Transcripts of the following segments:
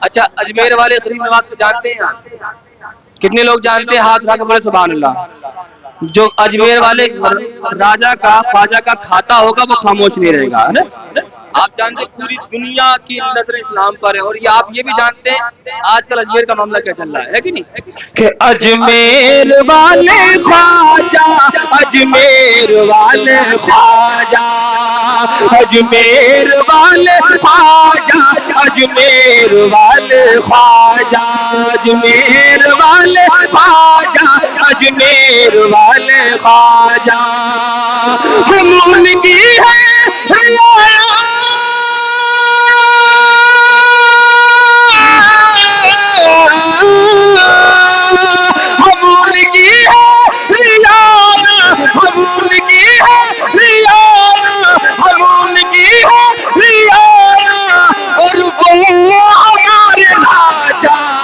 اچھا اجمیر والے غریب نواز کو جانتے ہیں آپ؟ کتنے لوگ جانتے ہیں؟ ہاتھ اٹھا کے بولے سبحان اللہ۔ جو اجمیر والے راجا کا خواجہ کا کھاتا ہوگا وہ خاموش نہیں رہے گا، ہے نا؟ آپ جانتے ہیں پوری دنیا کی نظر اسلام پر ہے، اور یہ آپ یہ بھی جانتے ہیں آج کل اجمیر کا معاملہ کیا چل رہا ہے کہ نہیں؟ کہ اجمیر والے خواجہ، اجمیر والے خواجہ، اجمیر والے خواجہ، اجمیر والے خواجہ، اجمیر والے خواجہ، اجمیر والے خواجہ، ہم ان کی ہے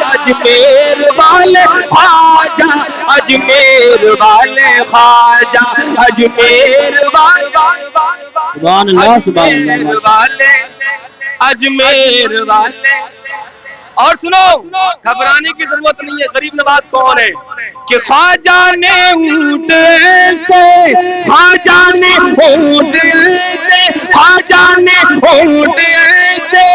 اجمیر والے خواجہ، اجمیر والے خواجہ، اجمیر سبحان اللہ سبحان اللہ والے، اجمیر والے۔ اور سنو، گھبرانے کی ضرورت نہیں ہے۔ غریب نواز کون ہے؟ کہ خواجہ نے اونٹ سے، خواجہ نے اونٹ سے، خواجہ نے اونٹ سے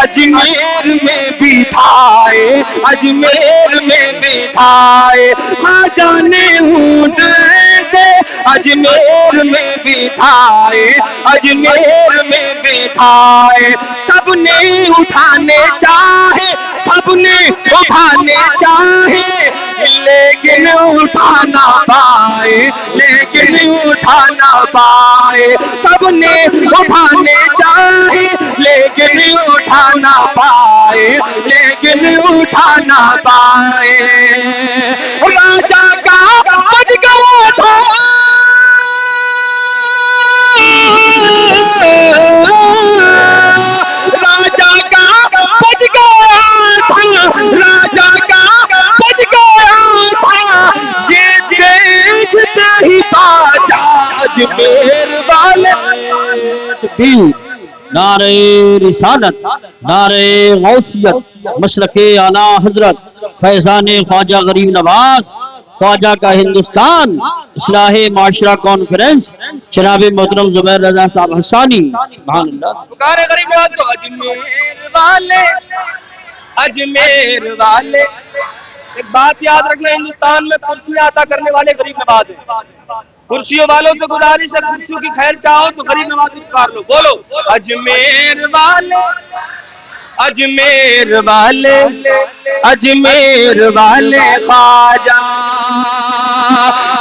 اجمیر میں بٹھائے، اجمیر میں بٹھائے، خواجہ نے اونٹ سے اجمیر میں بٹھائے، اجمیر میں بٹھائے، سب نے اٹھانے چاہے، سب نے اٹھانے چاہے، لیکن اٹھا نہ پائے، لیکن اٹھا نہ پائے، سب نے اٹھانے چاہے لیکن اٹھا نہ پائے، لیکن اٹھا نہ پائے، راجا کا بج گیا تھا، راجا کا بج گیا تھا، راجا کا بج گیا تھا، یہ دیکھتے ہی باجا اجمیر والے۔ نعرہ رسالت، نعرہ غوثیت، مشرق اعلی حضرت فیضان خواجہ غریب نواز، خواجہ کا ہندوستان اصلاح معاشرہ کانفرنس، جناب محترم زبیر رضا صاحب حسانی، سبحان اللہ۔ پکارے غریب نواز کو، اجمیر والے، اجمیر والے۔ ایک بات یاد رکھنا، ہندوستان میں کرسیاں عطا کرنے والے غریب نواز ہیں۔ کرسیوں والوں سے گزارش ہے، کرسیوں کی خیر چاہو تو غریب نواز کی پکار لو، بولو اجمیر والے، اجمیر والے، اجمیر والے خواجہ،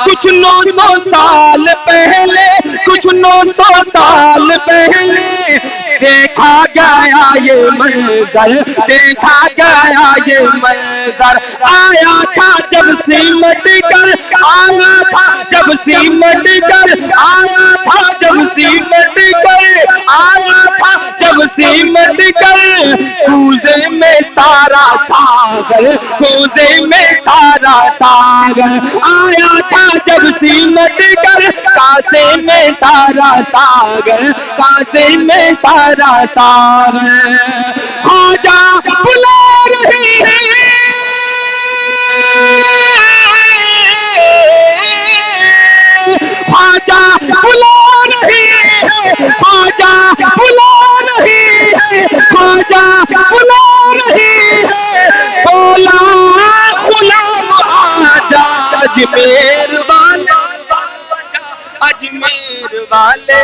کچھ 900 سال پہلے، کچھ 900 سال پہلے دیکھا گیا یہ منظر، دیکھا گیا یہ منظر، آیا تھا جب سمٹ کر، آیا تھا جب سمٹ کر، آیا تھا جب سمٹ کر، آیا تھا جب سمٹ کر، کوزے میں سارا ساگر، کوزے میں سارا ساگر، آیا تھا جب سمٹ کر، کاسے میں سارا ساگر، کاسے میں سارا ساگر، خواجہ بلا رہی ہے، خواجہ بلا رہی ہے، خواجہ بلا رہی ہے، خواجہ بلا رہی ہے، بولا غلام آجا اجمیر والے، اجمیر والے،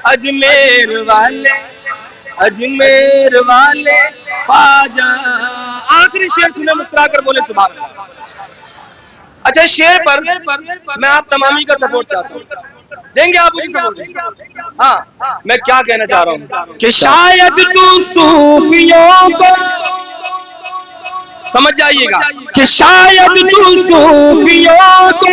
اجمیر والے، اجمیر والے خواجہ۔ آخری شعر سنے، مسکرا کر بولے سبحان اللہ۔ اچھا شعر پر میں آپ تمامی کا سپورٹ چاہتا ہوں، دیں گے آپ مجھے سپورٹ؟ ہاں، میں کیا کہنا چاہ رہا ہوں کہ شاید تو صوفیوں کو، سمجھ جائیے گا، کہ شاید تو صوفیوں کو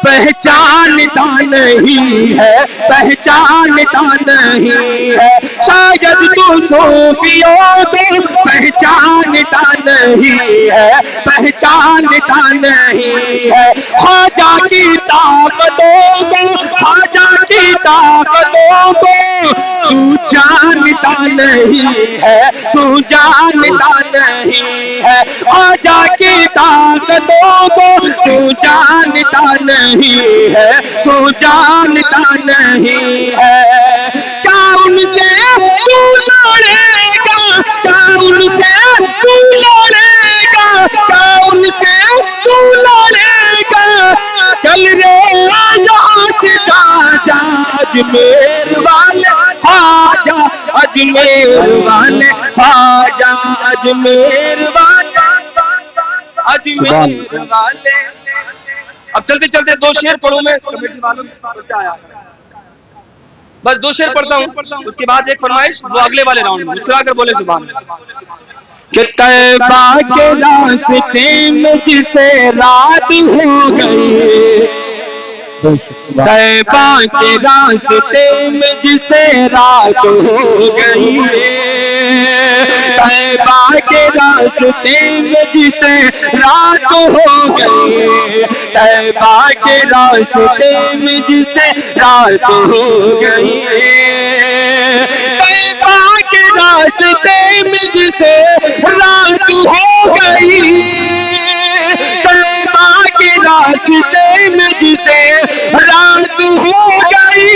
پہچانتا نہیں ہے، پہچانتا نہیں ہے، شاید تو صوفیوں کو پہچانتا نہیں ہے، پہچانتا نہیں ہے، خواجہ کی طاقتوں کو، خواجہ کی طاقتوں کو تو جانتا نہیں ہے، تو جانتا نہیں ہے، خواجہ کی طاقتوں کو تو جانتا نہیں ہے، تو جانتا نہیں ہے، کیا ان سے تو لڑے گا، کیا ان سے تو لڑے گا، کیا ان سے تو لڑے گا، چل رے یہاں سے جا جا اجمیر والے خواجہ، اجمیر والے خواجہ، اجمیر والے، اجمیر والے۔ اب چلتے چلتے دو شعر پڑھوں میں، کمیٹی والوں کو کیا آیا؟ بس دو شعر پڑھتا ہوں، اس کے بعد ایک فرمائش، وہ اگلے والے راؤنڈ میں مسکرا کر بولے سبحان اللہ۔ کہ طیبہ کے راستے میں جسے رات ہو گئی، طیبہ کے راستے میں جسے رات ہو گئی، طیبہ کے راستے میں جسے رات ہو گئی، طیبہ کے راستے میں جسے رات ہو گئی، طیبہ کے راستے میں جسے رات ہو گئی، طیبہ کے راستے میں جسے رات ہو گئی،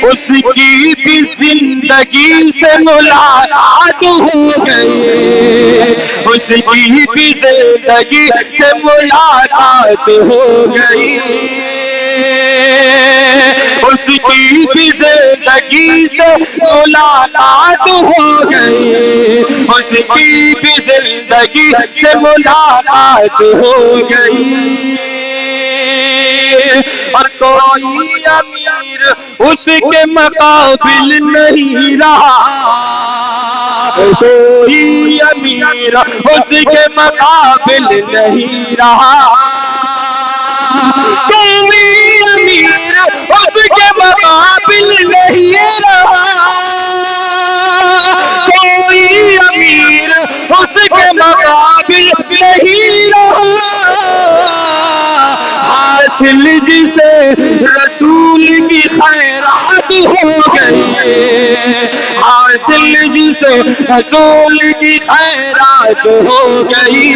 اس کی بھی زندگی سے ملاقات ہو گئی، اس کی بھی زندگی سے ملاقات ہو گئی، اس کی بھی زندگی سے ملاقات ہو گئی، اس کی بھی زندگی سے ملاقات ہو گئی، اور کوئی امیر اس کے مقابل نہیں رہا، کوئی امیر اس کے مقابل نہیں رہا، کوئی امیر اس کے مقابل نہیں رہا، کوئی امیر اس کے مقابل نہیں رہا، حاصل جسے رسول کی خیرات ہو گئی، حاصل جسے رسول کی خیرات ہو گئی،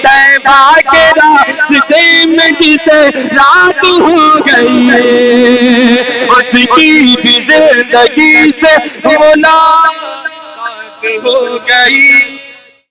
طیبہ کے راستے میں جسے رات ہو گئی، اس کی بھی زندگی سے ملاقات ہو گئی۔